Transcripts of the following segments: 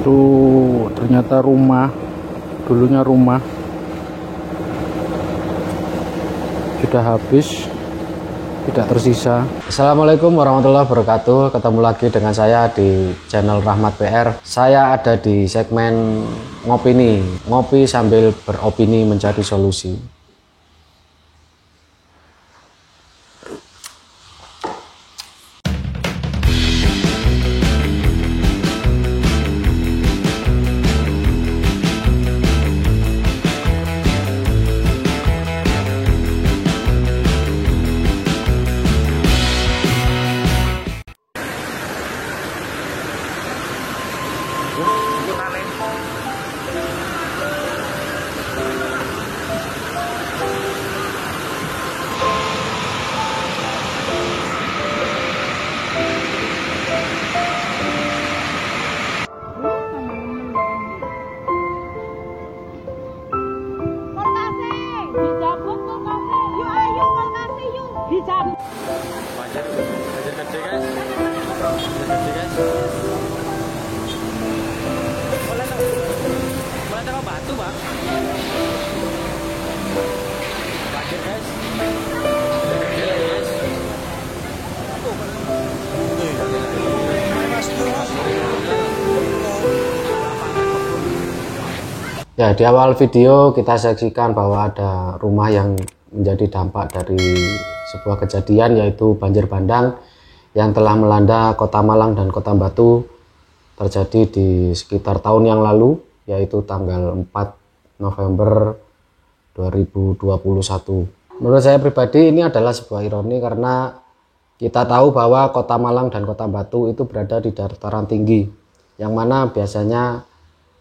Itu ternyata rumah, dulunya rumah sudah habis, tidak tersisa. Assalamualaikum warahmatullahi wabarakatuh. Ketemu lagi dengan saya di channel Rahmat PR. Saya ada di segmen ngopini, ngopi sambil beropini mencari solusi. Ya, di awal video kita saksikan bahwa ada rumah yang menjadi dampak dari sebuah kejadian, yaitu banjir bandang yang telah melanda Kota Malang dan Kota Batu terjadi di sekitar tahun yang lalu, yaitu tanggal 4 November 2021. Menurut saya pribadi ini adalah sebuah ironi karena kita tahu bahwa Kota Malang dan Kota Batu itu berada di dataran tinggi, yang mana biasanya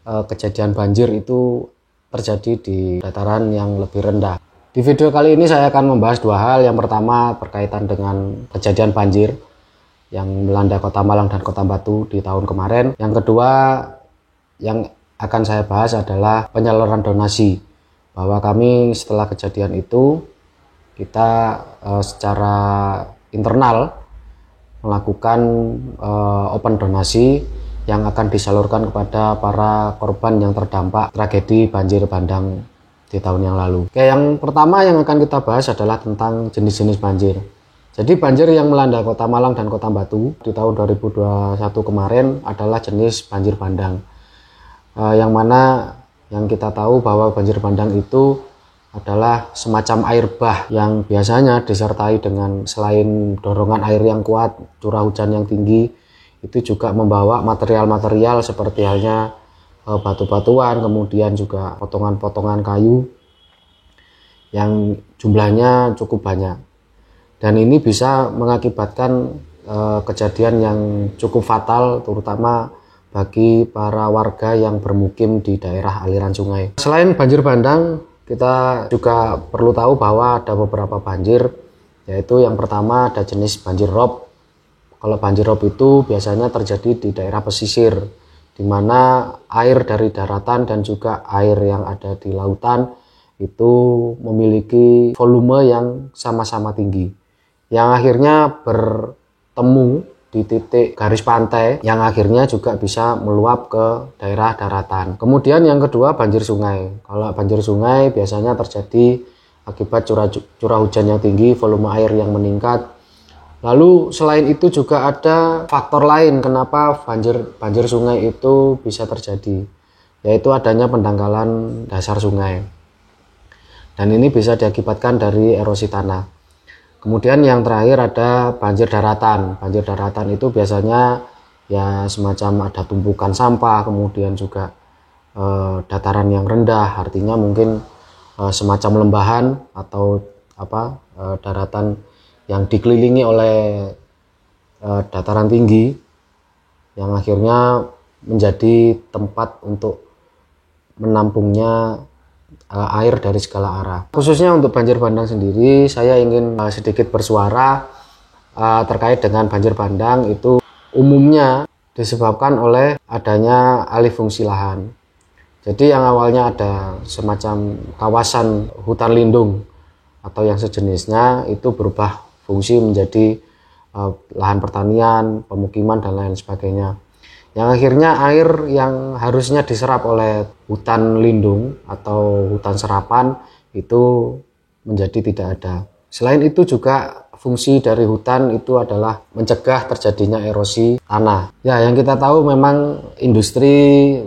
kejadian banjir itu terjadi di dataran yang lebih rendah. Di video kali ini saya akan membahas dua hal. Yang pertama berkaitan dengan kejadian banjir yang melanda Kota Malang dan Kota Batu di tahun kemarin. Yang kedua yang akan saya bahas adalah penyaluran donasi, bahwa kami setelah kejadian itu kita secara internal melakukan open donasi yang akan disalurkan kepada para korban yang terdampak tragedi banjir bandang di tahun yang lalu. Oke, yang pertama yang akan kita bahas adalah tentang jenis-jenis banjir. Jadi banjir yang melanda Kota Malang dan Kota Batu di tahun 2021 kemarin adalah jenis banjir bandang. Yang mana yang kita tahu bahwa banjir bandang itu adalah semacam air bah yang biasanya disertai dengan selain dorongan air yang kuat, curah hujan yang tinggi, itu juga membawa material-material seperti halnya batu-batuan, kemudian juga potongan-potongan kayu yang jumlahnya cukup banyak. Dan ini bisa mengakibatkan kejadian yang cukup fatal, terutama bagi para warga yang bermukim di daerah aliran sungai. Selain banjir bandang, kita juga perlu tahu bahwa ada beberapa banjir, yaitu yang pertama ada jenis banjir rob. Kalau banjir rob itu biasanya terjadi di daerah pesisir, di mana air dari daratan dan juga air yang ada di lautan itu memiliki volume yang sama-sama tinggi, yang akhirnya bertemu di titik garis pantai, yang akhirnya juga bisa meluap ke daerah daratan. Kemudian yang kedua banjir sungai. Kalau banjir sungai biasanya terjadi akibat curah hujan yang tinggi, volume air yang meningkat. Lalu selain itu juga ada faktor lain kenapa banjir sungai itu bisa terjadi, yaitu adanya pendangkalan dasar sungai. Dan ini bisa diakibatkan dari erosi tanah. Kemudian yang terakhir ada banjir daratan. Banjir daratan itu biasanya ya semacam ada tumpukan sampah, kemudian juga dataran yang rendah, artinya mungkin semacam lembahan atau daratan yang dikelilingi oleh dataran tinggi, yang akhirnya menjadi tempat untuk menampungnya air dari segala arah. Khususnya untuk banjir bandang sendiri, saya ingin sedikit bersuara terkait dengan banjir bandang itu umumnya disebabkan oleh adanya alih fungsi lahan. Jadi yang awalnya ada semacam kawasan hutan lindung atau yang sejenisnya itu berubah fungsi menjadi lahan pertanian, pemukiman, dan lain sebagainya. yang akhirnya air yang harusnya diserap oleh hutan lindung atau hutan serapan itu menjadi tidak ada. Selain itu juga fungsi dari hutan itu adalah mencegah terjadinya erosi tanah. Ya, yang kita tahu memang industri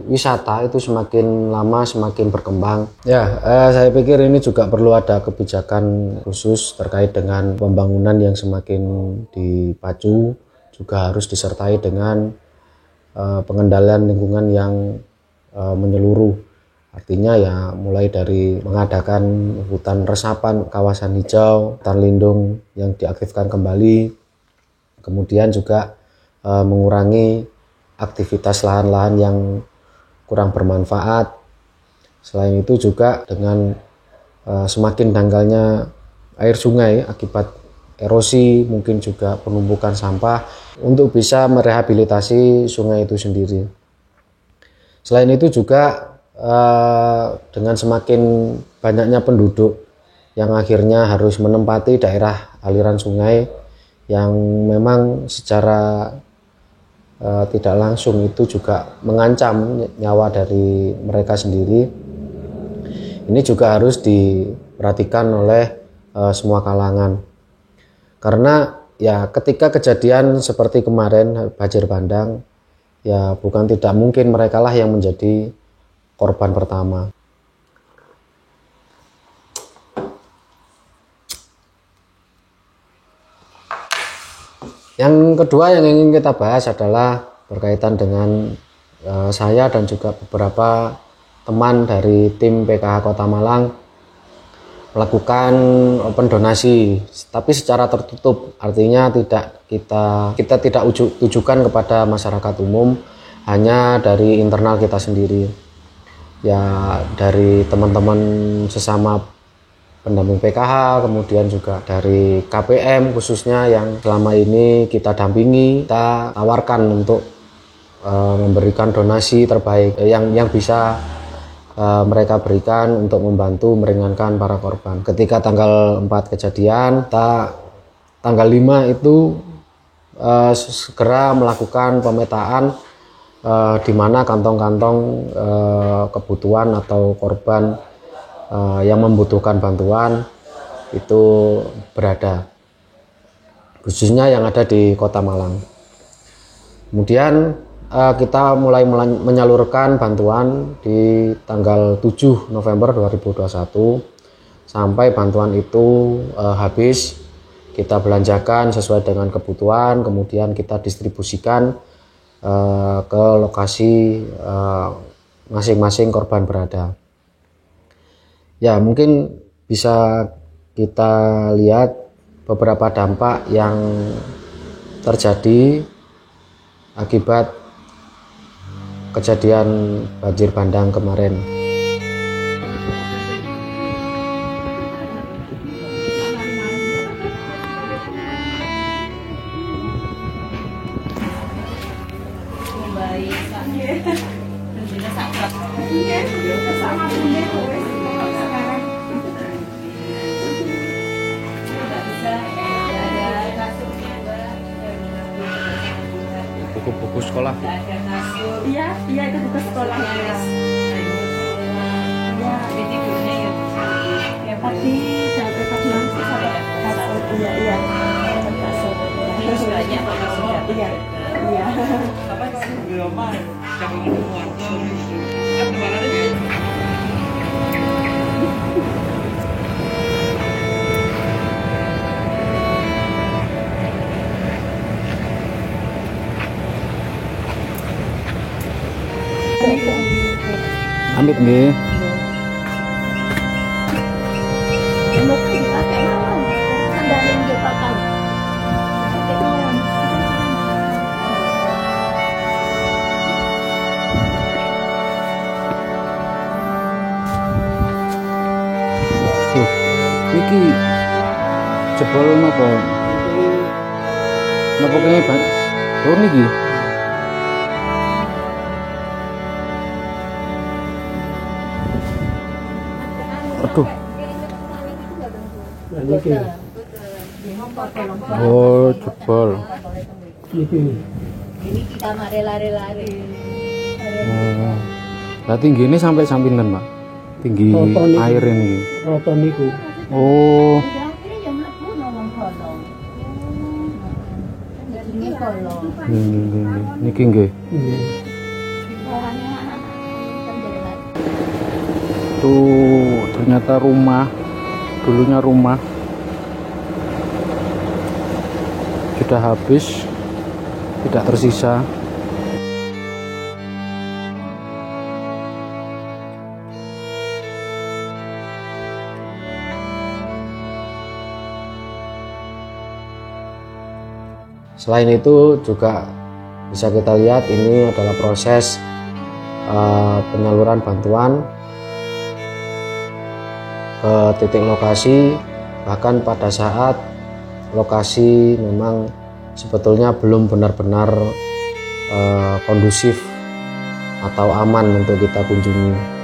wisata itu semakin lama semakin berkembang. Ya, saya pikir ini juga perlu ada kebijakan khusus terkait dengan pembangunan yang semakin dipacu, juga harus disertai dengan pengendalian lingkungan yang menyeluruh. Artinya ya mulai dari mengadakan hutan resapan, kawasan hijau, hutan lindung yang diaktifkan kembali, kemudian juga mengurangi aktivitas lahan-lahan yang kurang bermanfaat. Selain itu juga dengan semakin dangkalnya air sungai akibat erosi, mungkin juga penumpukan sampah, untuk bisa merehabilitasi sungai itu sendiri. Selain itu juga dengan semakin banyaknya penduduk yang akhirnya harus menempati daerah aliran sungai yang memang secara tidak langsung itu juga mengancam nyawa dari mereka sendiri. Ini juga harus diperhatikan oleh semua kalangan. Karena ya ketika kejadian seperti kemarin banjir bandang, ya bukan tidak mungkin mereka lah yang menjadi korban pertama. Yang kedua yang ingin kita bahas adalah berkaitan dengan saya dan juga beberapa teman dari tim PKH Kota Malang melakukan open donasi, tapi secara tertutup. Artinya kita tidak tujukan kepada masyarakat umum, hanya dari internal kita sendiri. Ya dari teman-teman sesama pendamping PKH, kemudian juga dari KPM khususnya yang selama ini kita dampingi, kita tawarkan untuk memberikan donasi terbaik yang bisa mereka berikan untuk membantu meringankan para korban. Ketika tanggal 4 kejadian, tanggal 5 itu segera melakukan pemetaan di mana kantong-kantong kebutuhan atau korban yang membutuhkan bantuan itu berada, khususnya yang ada di Kota Malang. Kemudian kita mulai menyalurkan bantuan di tanggal 7 November 2021 sampai bantuan itu habis. Kita belanjakan sesuai dengan kebutuhan, kemudian kita distribusikan ke lokasi masing-masing korban berada. Ya, mungkin bisa kita lihat beberapa dampak yang terjadi akibat kejadian banjir bandang kemarin. Buku-buku sekolah. Iya, itu buku sekolah. Iya. Tidurnya ya. Ya tadi sampai langsung sampai kasur. Iya. Kasur. Terus banyak sudah. Iya. Apa sih? Belum mah. Jangan keluarga. Kan kemarin Amit nggih. Tuh, iki jebol napa? Napa kene, Pak? Oh niki. Aduh. Oh, jebol. Ini kita mare lari-lari. Nah tinggi ini sampai sampinten Pak? Tinggi air ini. Roto niku. Oh. Niki nggih. Tuh ternyata rumah, dulunya rumah sudah habis, tidak tersisa. Selain itu juga bisa kita lihat ini adalah proses penyaluran bantuan ke titik lokasi, bahkan pada saat lokasi memang sebetulnya belum benar-benar kondusif atau aman untuk kita kunjungi.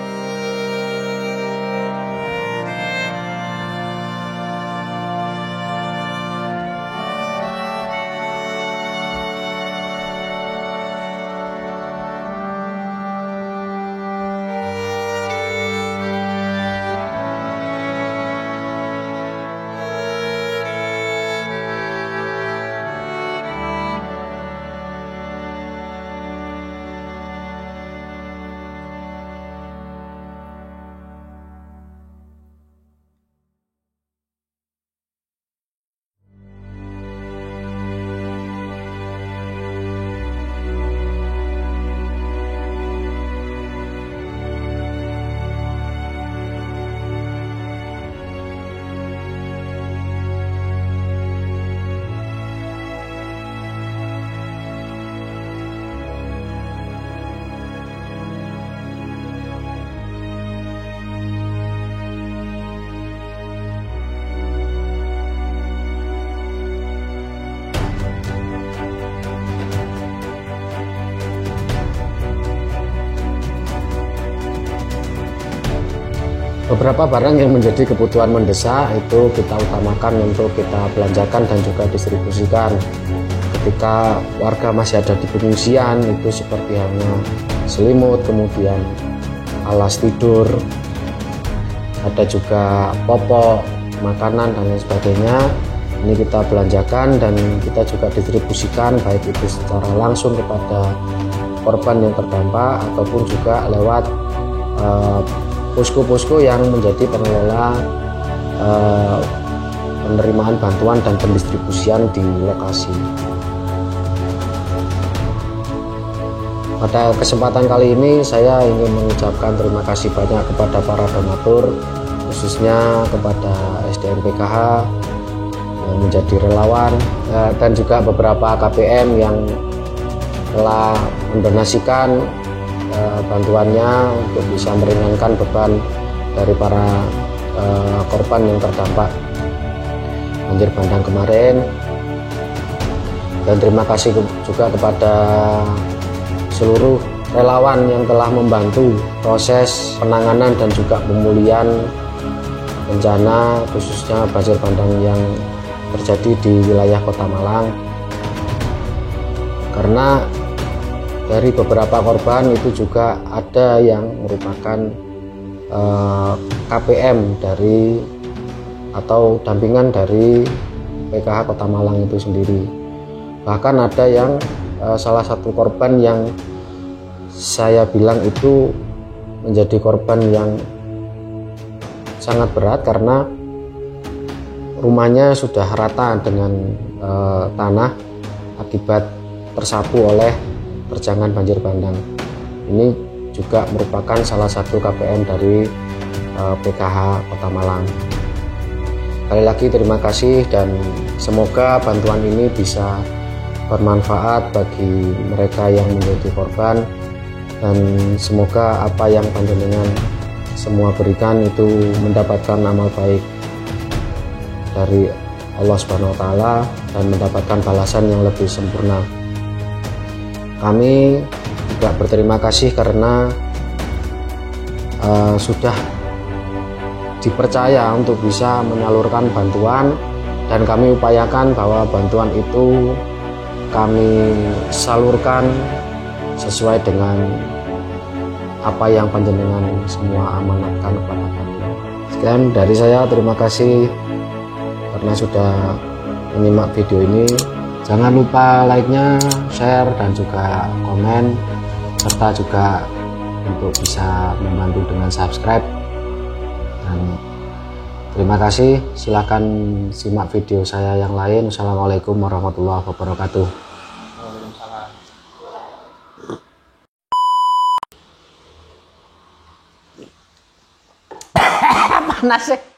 Beberapa barang yang menjadi kebutuhan mendesak itu kita utamakan untuk kita belanjakan dan juga distribusikan. Ketika warga masih ada di pengungsian itu seperti halnya selimut, kemudian alas tidur, ada juga popok, makanan dan lain sebagainya. Ini kita belanjakan dan kita juga distribusikan baik itu secara langsung kepada korban yang terdampak ataupun juga lewat posko-posko yang menjadi pengelola penerimaan bantuan dan pendistribusian di lokasi. Pada kesempatan kali ini saya ingin mengucapkan terima kasih banyak kepada para donatur, khususnya kepada SDN PKH yang menjadi relawan dan juga beberapa KPM yang telah mendonasikan bantuannya untuk bisa meringankan beban dari para korban yang terdampak banjir bandang kemarin. Dan terima kasih juga kepada seluruh relawan yang telah membantu proses penanganan dan juga pemulihan bencana khususnya banjir bandang yang terjadi di wilayah Kota Malang. Karena dari beberapa korban itu juga ada yang merupakan KPM dari atau dampingan dari PKH Kota Malang itu sendiri. Bahkan ada yang salah satu korban yang saya bilang itu menjadi korban yang sangat berat karena rumahnya sudah rata dengan tanah akibat tersapu oleh terjangan banjir bandang. Ini juga merupakan salah satu KPM dari PKH Kota Malang. Sekali lagi terima kasih dan semoga bantuan ini bisa bermanfaat bagi mereka yang menjadi korban, dan semoga apa yang panjenengan semua berikan itu mendapatkan amal baik dari Allah Subhanahu wa taala dan mendapatkan balasan yang lebih sempurna. Kami juga berterima kasih karena sudah dipercaya untuk bisa menyalurkan bantuan, dan kami upayakan bahwa bantuan itu kami salurkan sesuai dengan apa yang panjenengan semua amanatkan kepada kami. Sekian dari saya, terima kasih karena sudah menyimak video ini. Jangan lupa like-nya, share, dan juga komen, serta juga untuk bisa membantu dengan subscribe. Dan terima kasih, silahkan simak video saya yang lain. Wassalamualaikum warahmatullahi wabarakatuh. Panas sih.